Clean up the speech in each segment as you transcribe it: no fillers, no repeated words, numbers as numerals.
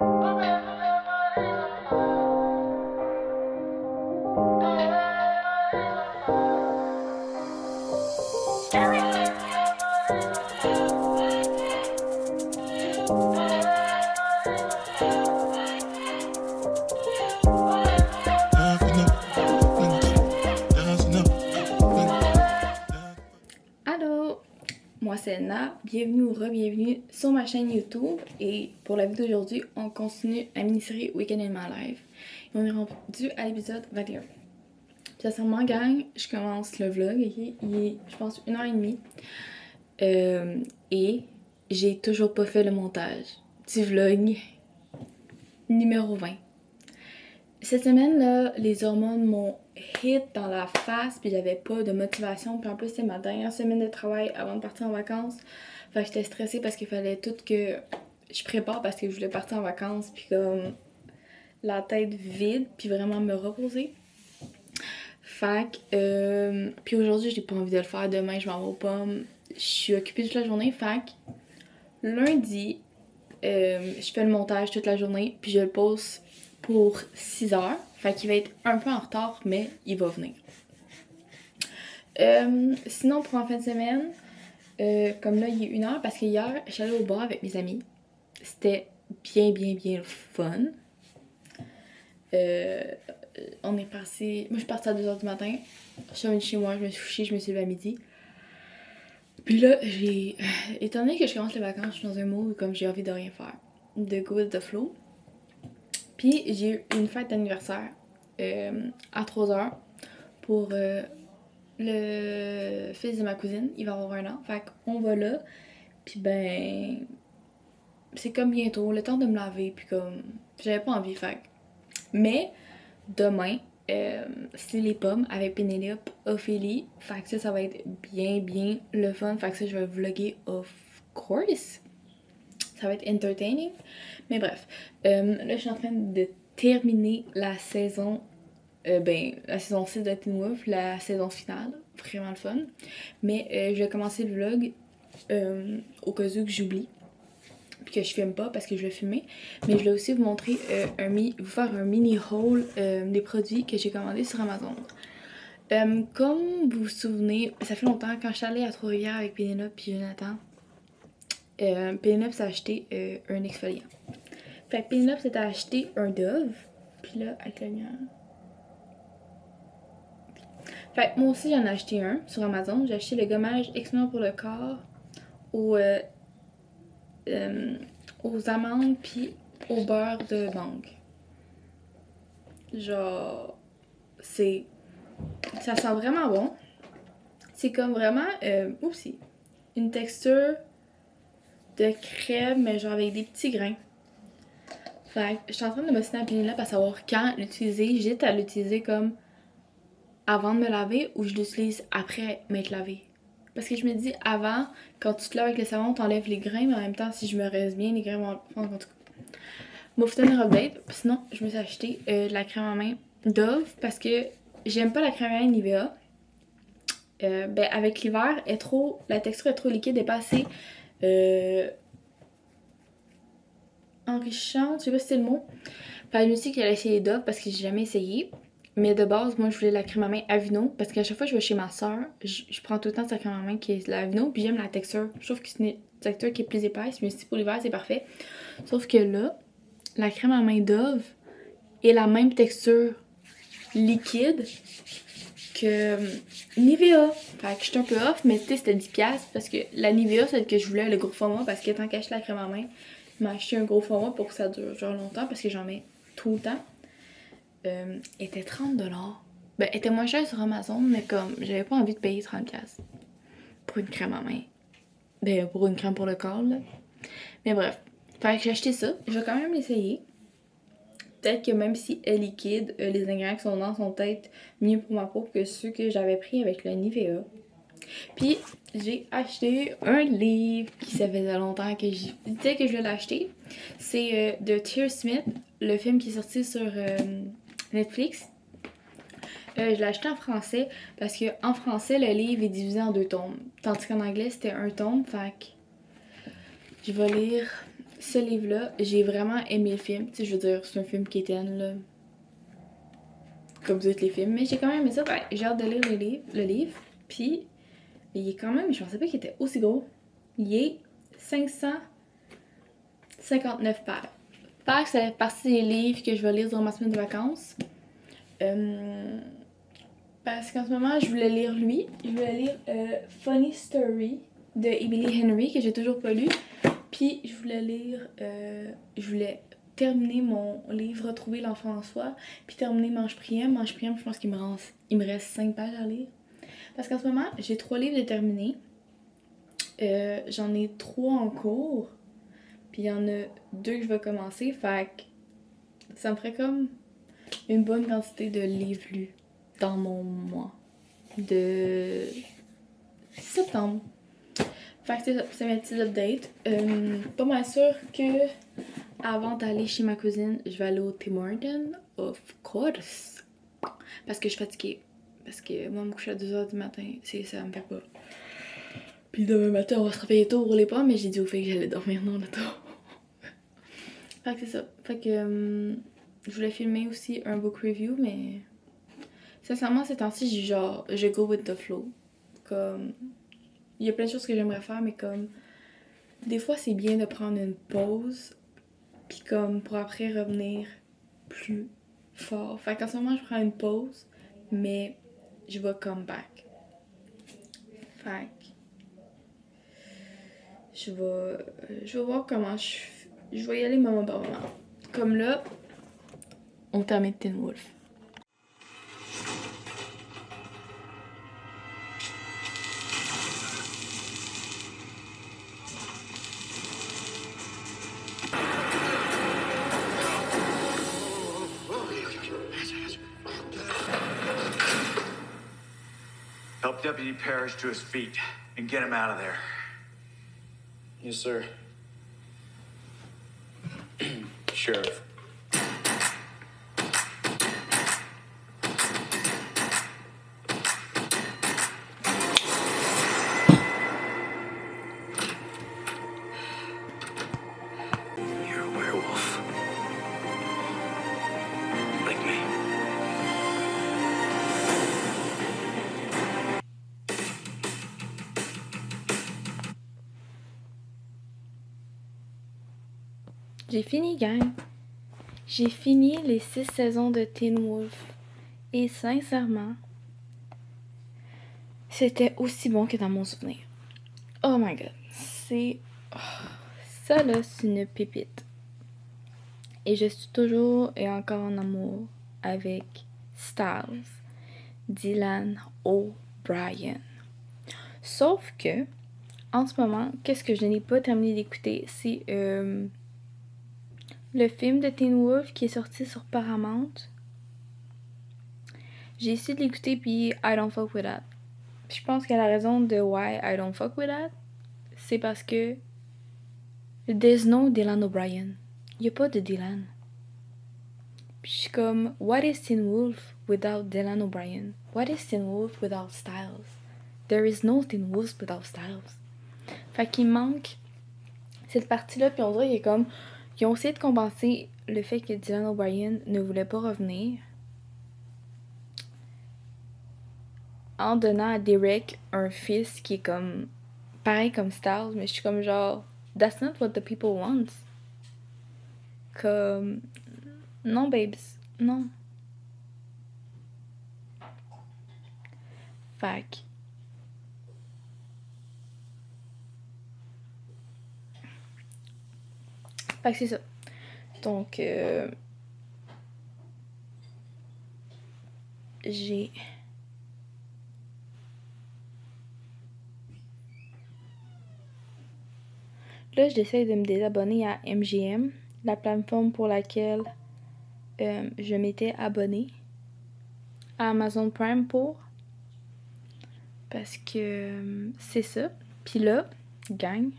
Allô, moi c'est Anna, bienvenue ou re-bienvenue sur ma chaîne YouTube et pour la vidéo d'aujourd'hui, on continue la mini-série Weekend in My Life et on est rendu à l'épisode 21. Puis sincèrement gang, je commence le vlog, okay? Il est je pense 1h30 et j'ai toujours pas fait le montage du vlog numéro 20. Cette semaine là, les hormones m'ont hit dans la face puis j'avais pas de motivation, puis en plus c'est ma dernière semaine de travail avant de partir en vacances. Fait que j'étais stressée parce qu'il fallait tout que je prépare parce que je voulais partir en vacances puis comme la tête vide puis vraiment me reposer. Fait que puis aujourd'hui j'ai pas envie de le faire, demain je m'en vais aux pommes. Je suis occupée toute la journée, fait que lundi je fais le montage toute la journée puis je le pose pour 6 heures. Fait qu'il va être un peu en retard, mais il va venir. Sinon, pour en fin de semaine, comme là, il est 1 heure, parce que hier, je suis allée au bar avec mes amis. C'était bien fun. On est passé... Moi, je suis partie à 2 heures du matin. Je suis venue chez moi, je me suis couchée, je me suis levée à midi. Puis là, étant donné que je commence les vacances, je suis dans un mood comme j'ai envie de rien faire. De go with the flow. Puis j'ai eu une fête d'anniversaire à 3 heures pour le fils de ma cousine. Il va avoir 1 an. Fait qu'on va là. Puis ben, c'est comme bientôt, le temps de me laver. Puis comme, j'avais pas envie. Fait mais demain, c'est les pommes avec Pénélope, Ophélie. Fait que ça va être bien le fun. Fait que ça, je vais vlogger of course. Ça va être entertaining. Mais bref, là, je suis en train de terminer la saison. La saison 6 de Teen Wolf, la saison finale. Vraiment le fun. Mais je vais commencer le vlog au cas où que j'oublie. Puis que je filme pas parce que je vais filmer. Mais je vais aussi vous montrer, vous faire un mini haul des produits que j'ai commandés sur Amazon. Comme vous vous souvenez, ça fait longtemps quand je suis allée à Trois-Rivières avec Pénélope et Jonathan. Pénélope s'est acheté un exfoliant. Fait que Pénélope s'est acheté un Dove. Puis là, avec la lumière. Fait que moi aussi j'en ai acheté un sur Amazon. J'ai acheté le gommage excellent pour le corps aux amandes puis au beurre de mangue. Genre, ça sent vraiment bon. C'est comme vraiment, une texture de crème, mais genre avec des petits grains. Fait que je suis en train de me snapper là pour savoir quand l'utiliser. J'hésite à l'utiliser comme avant de me laver ou je l'utilise après m'être lavé. Parce que je me dis, avant, quand tu te laves avec le savon, t'enlèves les grains, mais en même temps, si je me reste bien, les grains vont... En tout cas, moi, faut tenir update. Sinon, je me suis acheté de la crème à main Dove parce que j'aime pas la crème à main Nivea. Avec l'hiver, la texture est trop liquide et pas assez enrichissante. Je sais pas si c'est le mot. Fait que je me suis dit qu'elle a essayé Dove parce que j'ai jamais essayé. Mais de base, moi, je voulais la crème à main Aveeno parce qu'à chaque fois que je vais chez ma soeur, je prends tout le temps sa crème à main qui est la Aveeno, puis j'aime la texture. Je trouve que c'est une texture qui est plus épaisse. Je me suis dit pour l'hiver, c'est parfait. Sauf que là, la crème à main Dove est la même texture liquide que Nivea. Fait que j'étais un peu off, mais tu sais, c'était 10$ parce que la Nivea, celle que je voulais, le gros format, parce que tant qu'acheter la crème à main, je m'ai acheté un gros format pour que ça dure genre longtemps parce que j'en mets tout le temps. Était 30$. Était moins cher sur Amazon, mais comme j'avais pas envie de payer 30$ pour une crème à main. Pour une crème pour le corps, là. Mais bref, fait que j'ai acheté ça. Je vais quand même l'essayer. Peut-être que même si elle est liquide, les ingrédients qui sont dedans sont peut-être mieux pour ma peau que ceux que j'avais pris avec le Nivea. Puis j'ai acheté un livre qui ça faisait longtemps que je disais que je voulais l'acheter. C'est de Tia Smith, le film qui est sorti sur Netflix. Je l'ai acheté en français parce que en français le livre est divisé en 2 tomes. Tandis qu'en anglais c'était un tome, fait que je vais lire ce livre-là, j'ai vraiment aimé le film. Tu sais, je veux dire, c'est un film qui était là, comme tous les films, mais j'ai quand même aimé ça. Ouais, j'ai hâte de lire le livre. Puis, il est quand même, je pensais pas qu'il était aussi gros. Il est 559 pages. Fait que ça fait partie des livres que je vais lire durant ma semaine de vacances. Parce qu'en ce moment, je voulais lire lui. Je voulais lire Funny Story de Emily Henry, que j'ai toujours pas lu. Puis je voulais lire, je voulais terminer mon livre Retrouver l'enfant en soi, puis terminer Mange Priam. Mange Priam, je pense qu'il me reste 5 pages à lire. Parce qu'en ce moment, j'ai 3 livres de terminer. J'en ai 3 en cours. Puis il y en a 2 que je vais commencer. Fait que ça me ferait comme une bonne quantité de livres lus dans mon mois de septembre. Fait que c'est mes petits updates. Pas mal sûr que avant d'aller chez ma cousine, je vais aller au Tim Hortons, of course. Parce que je suis fatiguée. Parce que moi, me coucher à 2h du matin, ça me fait pas. Puis demain matin, on va se réveiller tôt pour les pommes, mais j'ai dit au fait que j'allais dormir non là tôt. Fait que c'est ça. Fait que je voulais filmer aussi un book review, mais sincèrement, ces temps-ci, je go with the flow. Comme, il y a plein de choses que j'aimerais faire, mais comme, des fois, c'est bien de prendre une pause, puis comme, pour après revenir plus fort. Fait qu'en ce moment, je prends une pause, mais je vais come back. Fait que, je vais voir comment je vais y aller moment par moment. Comme là, on termine Teen Wolf. Help Deputy Parrish to his feet and get him out of there. Yes, sir. Sheriff. You're a werewolf. Like me. J'ai fini, gang. J'ai fini les 6 saisons de Teen Wolf. Et sincèrement, c'était aussi bon que dans mon souvenir. Oh my god. Ça là, c'est une pépite. Et je suis toujours et encore en amour avec Stiles, Dylan O'Brien. Sauf que, en ce moment, qu'est-ce que je n'ai pas terminé d'écouter, c'est le film de Teen Wolf qui est sorti sur Paramount. J'ai essayé de l'écouter puis I don't fuck with that. Je pense que la raison de why I don't fuck with that, c'est parce que there's no Dylan O'Brien. Il n'y a pas de Dylan. Puis je suis comme, what is Teen Wolf without Dylan O'Brien? What is Teen Wolf without Styles? There is no Teen Wolf without Styles. Fait qu'il manque cette partie-là, puis on dirait qu'il est comme, ils ont essayé de compenser le fait que Dylan O'Brien ne voulait pas revenir en donnant à Derek un fils qui est comme pareil comme Styles, mais je suis comme genre, that's not what the people want. Comme, non babes, non. Fait que c'est ça. Donc, j'ai... Là, j'essaie de me désabonner à MGM, la plateforme pour laquelle je m'étais abonnée à Amazon Prime pour. Parce que c'est ça. Puis là, gang,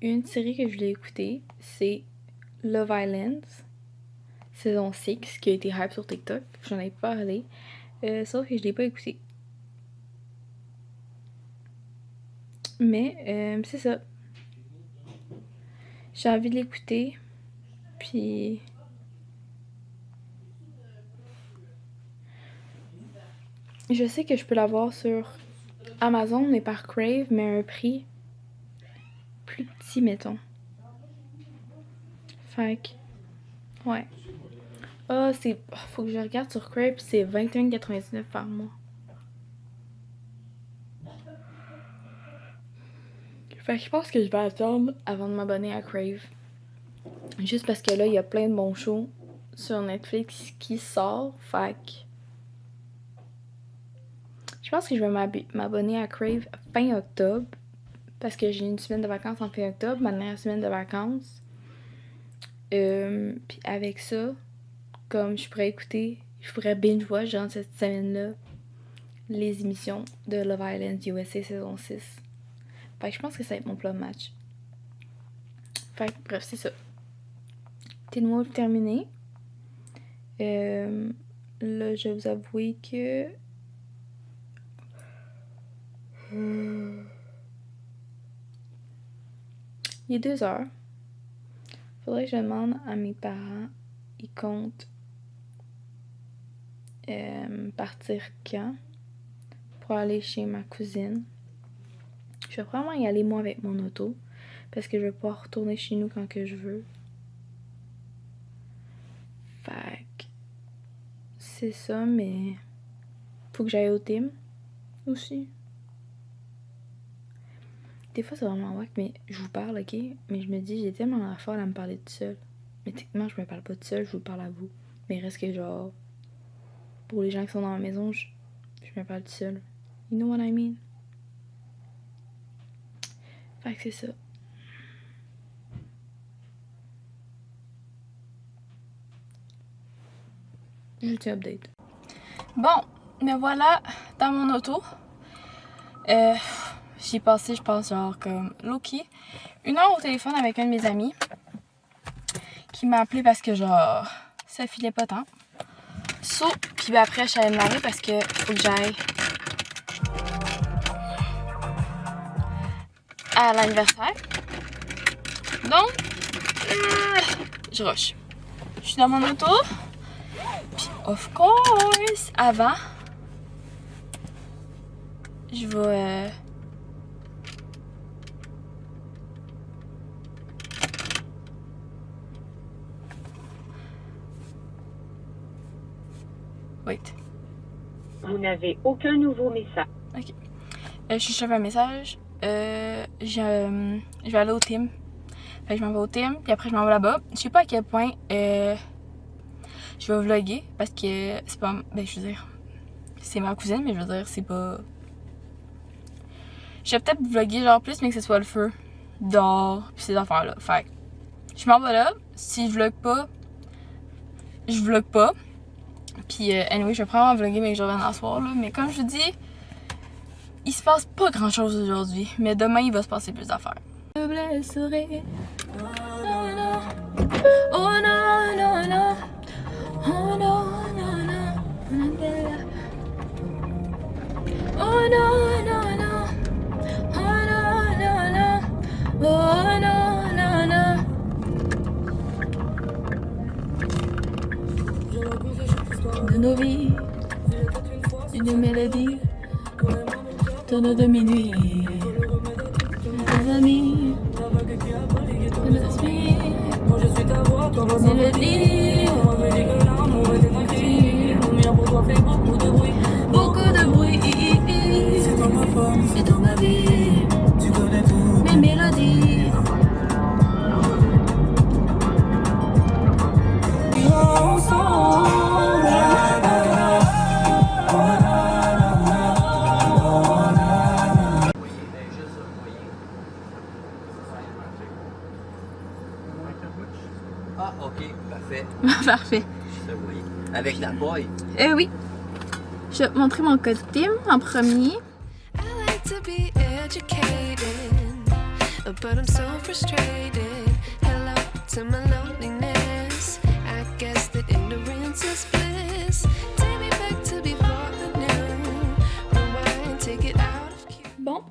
une série que je voulais écouter, c'est Love Island, saison 6, qui a été hype sur TikTok. J'en ai parlé. Sauf que je l'ai pas écouté. Mais c'est ça. J'ai envie de l'écouter. Puis... je sais que je peux l'avoir sur Amazon et par Crave, mais à un prix plus petit, mettons. Fait que... ouais. Ah, c'est... faut que je regarde sur Crave, c'est 21,99 par mois. Fait que je pense que je vais attendre avant de m'abonner à Crave. Juste parce que là, il y a plein de bons shows sur Netflix qui sortent. Fait que... je pense que je vais m'abonner à Crave fin octobre. Parce que j'ai une semaine de vacances en fin octobre, ma dernière semaine de vacances. Puis avec ça, comme je pourrais écouter, je pourrais binge-watch durant cette semaine-là les émissions de Love Island USA saison 6. Fait que je pense que ça va être mon plan de match. Fait que bref, c'est ça. T'es de moi terminé. Là, je vais vous avouer que... il est 2h. Faudrait que je demande à mes parents, ils comptent partir quand pour aller chez ma cousine. Je vais probablement y aller moi avec mon auto parce que je vais pouvoir retourner chez nous quand que je veux. Fait que c'est ça, mais faut que j'aille au team aussi. Des fois, c'est vraiment wack, mais je vous parle, ok? Mais je me dis, j'ai tellement la force à me parler toute seule. Mais techniquement, je me parle pas toute seule, je vous parle à vous. Mais reste que genre, pour les gens qui sont dans ma maison, je me parle toute seule. You know what I mean? Fait que c'est ça. Juste un update. Bon, me voilà dans mon auto. J'ai passé, je pense, genre comme Loki, 1 heure au téléphone avec un de mes amis qui m'a appelé parce que genre ça filait pas tant. Puis ben après je suis allée me laver parce que faut que j'aille à l'anniversaire. Donc, je rush. Je suis dans mon auto. Puis of course, avant, je vais wait. Vous n'avez aucun nouveau message. Ok. Je cherche un message. Je vais aller au team. Fait que je m'en vais au team, puis après je m'en vais là-bas. Je sais pas à quel point je vais vlogger parce que c'est pas. Ben, je veux dire, c'est ma cousine, mais je veux dire, c'est pas. Je vais peut-être vlogger genre plus, mais que ce soit le feu dehors, pis ces affaires-là. Fait que je m'en vais là. Si je vlog pas, je vlog pas. Puis, anyway, je vais probablement vlogger, mais que je revienne à soir, là. Mais comme je vous dis, il se passe pas grand-chose aujourd'hui. Mais demain, il va se passer plus d'affaires. Je me blesserai. Oh non. Oh non, non, non. Oh non, non, non. Oh non, non, non. Oh non, non, non. Oh non, non, non. De nos vies, une mélodie, tonneau de minuit, des amis, de nos esprits, mélodie, beaucoup de bruit, c'est dans ma vie, mes mélodies. Ah, ok, parfait. Parfait. Ça, oui. Avec la boy. Oui. Je vais te montrer mon code PIM en premier. I like to be educated, but I'm so frustrated. Hello to my loneliness. I guess that ignorance is bliss. Take me back to before the new. Rewind, take it out of cue. Bon,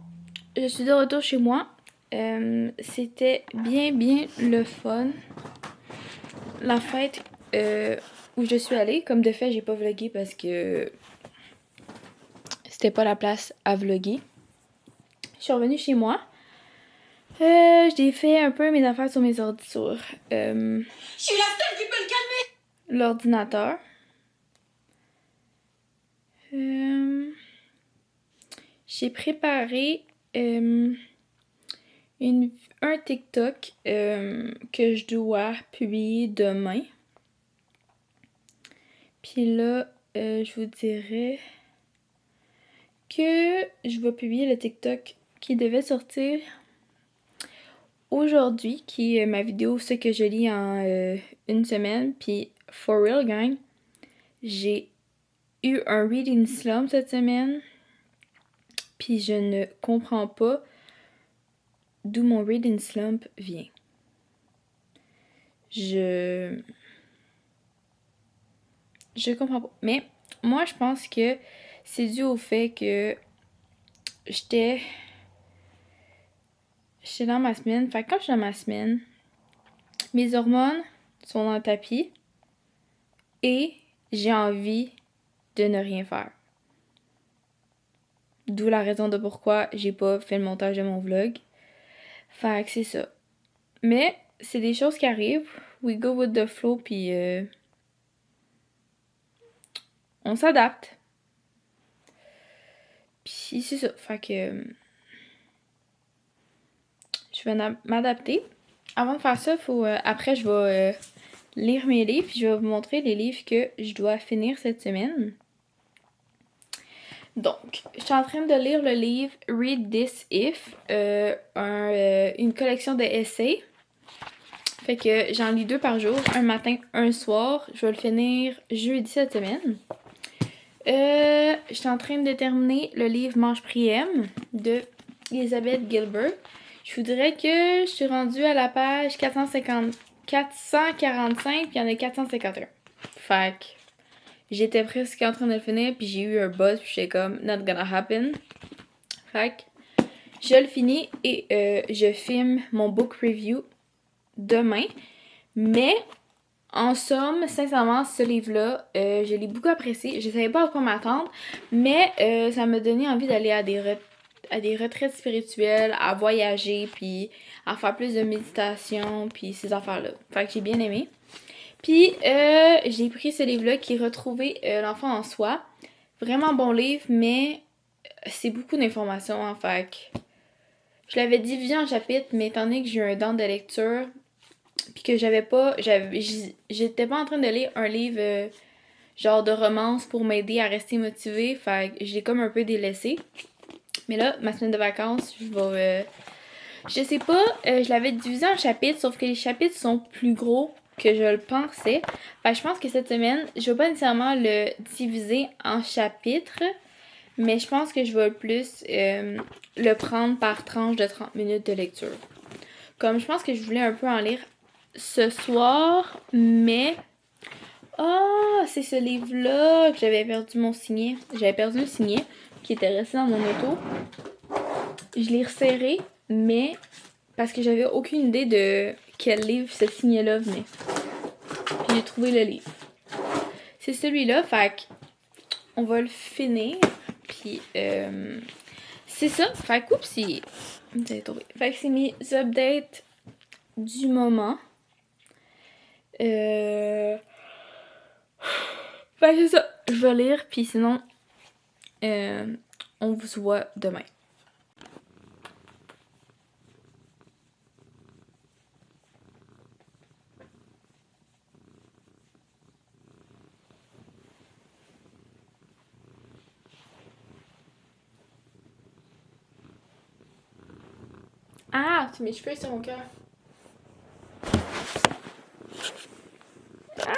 je suis de retour chez moi. C'était bien le fun. La fête où je suis allée, comme de fait, j'ai pas vlogué parce que c'était pas la place à vloguer. Je suis revenue chez moi. J'ai fait un peu mes affaires sur mes ordinateurs. Je suis la seule qui peut le calmer! L'ordinateur. J'ai préparé un TikTok que je dois publier demain. Puis là, je vous dirais que je vais publier le TikTok qui devait sortir aujourd'hui, qui est ma vidéo Ce que je lis en une semaine. Puis, for real, gang, j'ai eu un reading slump cette semaine. Puis, je ne comprends pas d'où mon reading slump vient. Je comprends pas. Mais moi, je pense que c'est dû au fait que j'étais dans ma semaine. Fait que quand je suis dans ma semaine, mes hormones sont dans le tapis et j'ai envie de ne rien faire. D'où la raison de pourquoi j'ai pas fait le montage de mon vlog. Fait que c'est ça. Mais c'est des choses qui arrivent. We go with the flow, puis on s'adapte. Puis c'est ça. Fait que je vais m'adapter. Avant de faire ça, après je vais lire mes livres. Puis je vais vous montrer les livres que je dois finir cette semaine. Donc, je suis en train de lire le livre Read This If, une collection d'essais. Fait que j'en lis 2 par jour, un matin, un soir. Je vais le finir jeudi cette semaine. Je suis en train de terminer le livre Mange Priem de Elizabeth Gilbert. Je vous dirais que je suis rendue à la page 445, puis il y en a 451. Fait que j'étais presque en train de le finir, puis j'ai eu un buzz, puis j'étais comme not gonna happen. Fait que je le finis et je filme mon book review demain. Mais en somme, sincèrement, ce livre-là, je l'ai beaucoup apprécié. Je savais pas à quoi m'attendre, mais ça m'a donné envie d'aller à des retraites spirituelles, à voyager, puis à faire plus de méditation, puis ces affaires-là. Fait que j'ai bien aimé. Puis, j'ai pris ce livre-là qui est Retrouver l'enfant en soi. Vraiment bon livre, mais c'est beaucoup d'informations, en fait. Je l'avais divisé en chapitres, mais étant donné que j'ai eu un down de lecture, puis que j'étais pas en train de lire un livre genre de romance pour m'aider à rester motivée, fait que j'ai comme un peu délaissé. Mais là, ma semaine de vacances, je sais pas, je l'avais divisé en chapitres, sauf que les chapitres sont plus gros que je le pensais. Fait que je pense que cette semaine, je vais pas nécessairement le diviser en chapitres, mais je pense que je vais plus le prendre par tranche de 30 minutes de lecture. Comme je pense que je voulais un peu en lire ce soir, mais c'est ce livre-là que j'avais perdu mon signet. J'avais perdu un signet qui était resté dans mon auto. Je l'ai resserré, mais parce que j'avais aucune idée de quel livre ce signet-là venait. Puis j'ai trouvé le livre. C'est celui-là, fait qu'on va le finir. Puis c'est ça. Fait que oupsie. Fait que c'est mes updates du moment. Fait que c'est ça. Je vais lire, puis sinon on vous voit demain. Ah, mes cheveux sur mon cœur. Ah!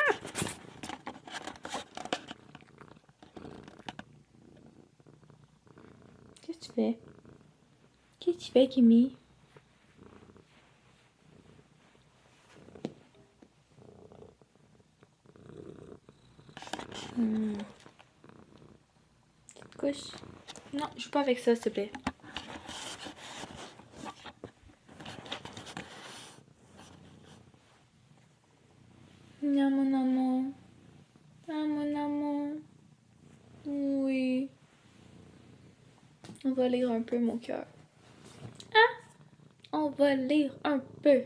Qu'est-ce que tu fais? Qu'est-ce que tu fais, Kimi? Couche. Non, joue pas avec ça, s'il te plaît. Ah, mon amour. Ah, mon amour. Oui. On va lire un peu, mon cœur. Ah! On va lire un peu.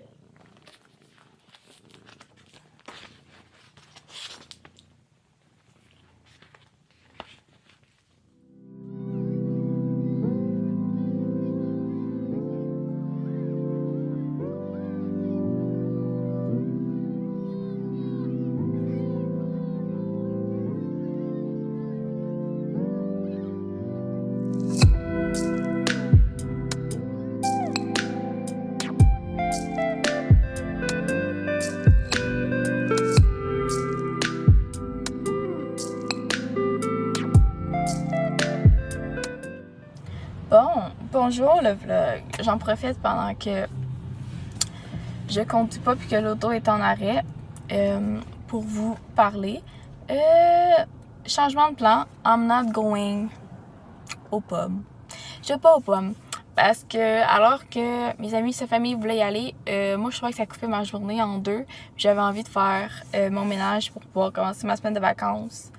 Bonjour le vlog. J'en profite pendant que je conduis pas puis que l'auto est en arrêt pour vous parler. Changement de plan. I'm not going aux pommes. Je vais pas aux pommes parce que alors que mes amis, sa famille voulaient y aller, moi je trouvais que ça coupait ma journée en deux. J'avais envie de faire mon ménage pour pouvoir commencer ma semaine de vacances.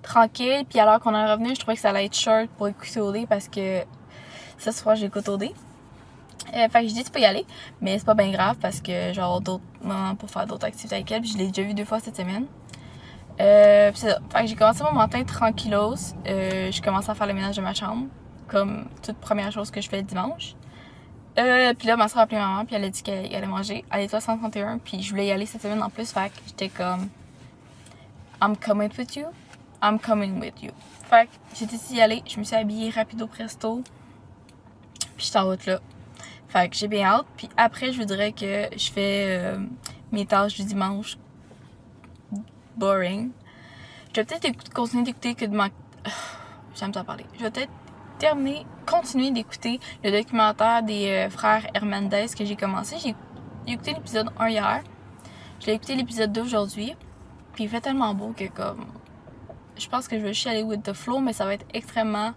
Tranquille, puis alors qu'on est revenu, je trouvais que ça allait être short pour écouter OD parce que ce soir j'écoute OD. Fait que je dis tu peux y aller, mais c'est pas bien grave parce que j'aurai d'autres moments pour faire d'autres activités avec elle, puis je l'ai déjà vu 2 fois cette semaine. C'est ça. Fait que j'ai commencé mon matin tranquillos. Je commençais à faire le ménage de ma chambre, comme toute première chose que je fais le dimanche. Puis là, ma soeur a appelé maman, puis elle a dit qu'elle allait manger. Elle était à 131, puis je voulais y aller cette semaine en plus, fait que j'étais comme I'm coming with you. I'm coming with you. Fait que j'ai décidé d'y aller. Je me suis habillée rapido presto. Puis j'étais en route là. Fait que j'ai bien hâte. Puis après, je vous dirais que je fais mes tâches du dimanche. Boring. Je vais peut-être continuer d'écouter que de ma... J'aime ça parler. Je vais peut-être continuer d'écouter le documentaire des frères Hernandez que j'ai commencé. J'ai écouté l'épisode 1 hier. J'ai écouté l'épisode 2 aujourd'hui. Puis il fait tellement beau que comme... Je pense que je vais juste aller with the flow, mais ça va être extrêmement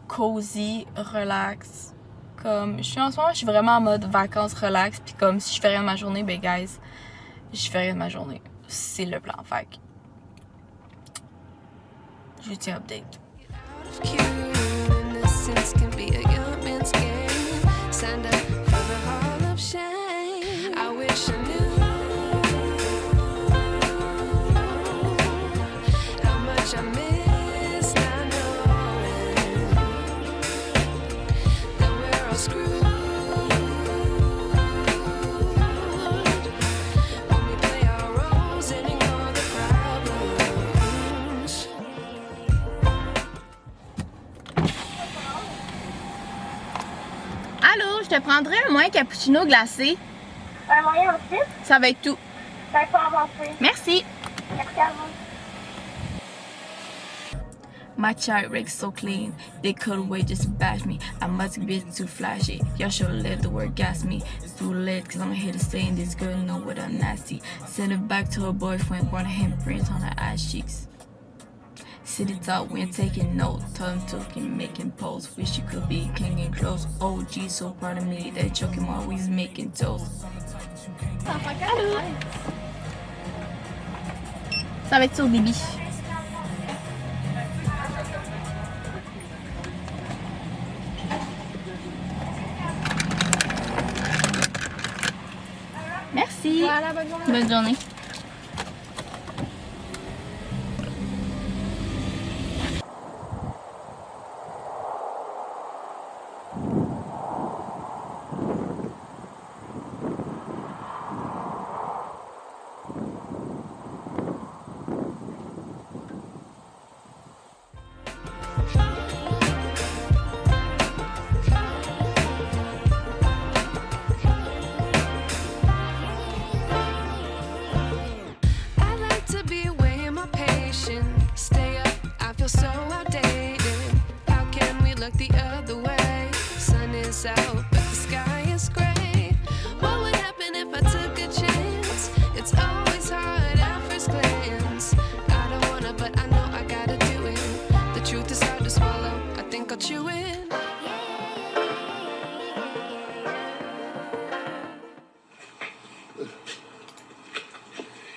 cozy, relax. Comme, en ce moment, je suis vraiment en mode vacances, relax. Puis comme, si je fais rien de ma journée, ben guys, je fais rien de ma journée. C'est le plan, fait que je vous tiens update. Allô, je te prendrais un moyen cappuccino glacé. Un moyen ensuite, Ça va être tout. ça peut avancer. Merci. Merci à vous. My chart rigs so clean, they couldn't wait just to bash me. I must be too flashy. Y'all should let the word gas me. It's too late, cause I'm here to stay, and this girl know what I'm nasty. Send it back to her boyfriend, burn handprints on her ass cheeks. City talk, we ain't taking notes. Tongue talking, making posts. Wish you could be king and close. OG, so proud of me. They choking while we's making toast. Allô? Ça va être sur Bibi. Merci. Voilà, bonne journée. Bonne journée.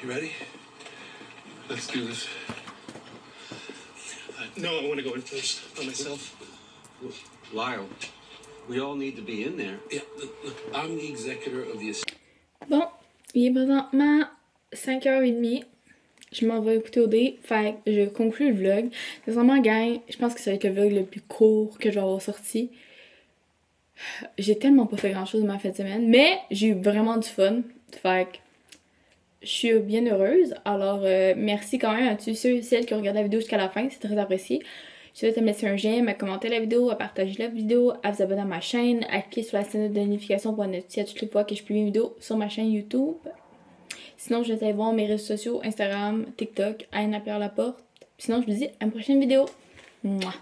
You ready? Let's do this. No, I want to go in first by myself. Lyle, we all need to be in there. Yeah, look, I'm the executor of the estate. Bon, il est présentement 5h30. Je m'en vais écouter OD. Fait que je conclue le vlog. Sincèrement, gang, je pense que ça va être le vlog le plus court que je vais avoir sorti. J'ai tellement pas fait grand chose de ma fête de semaine, mais j'ai eu vraiment du fun. Fait que je suis bien heureuse. Alors, merci quand même à tous ceux et celles qui ont regardé la vidéo jusqu'à la fin. C'est très apprécié. Je vous souhaite à me laisser un j'aime, à commenter la vidéo, à partager la vidéo, à vous abonner à ma chaîne, à cliquer sur la sonnette de notification pour être notifié à toutes les fois que je publie une vidéo sur ma chaîne YouTube. Sinon, je vais aller voir mes réseaux sociaux, Instagram, TikTok, Anne Lapierre Laporte. Sinon, je vous dis à une prochaine vidéo. Mouah.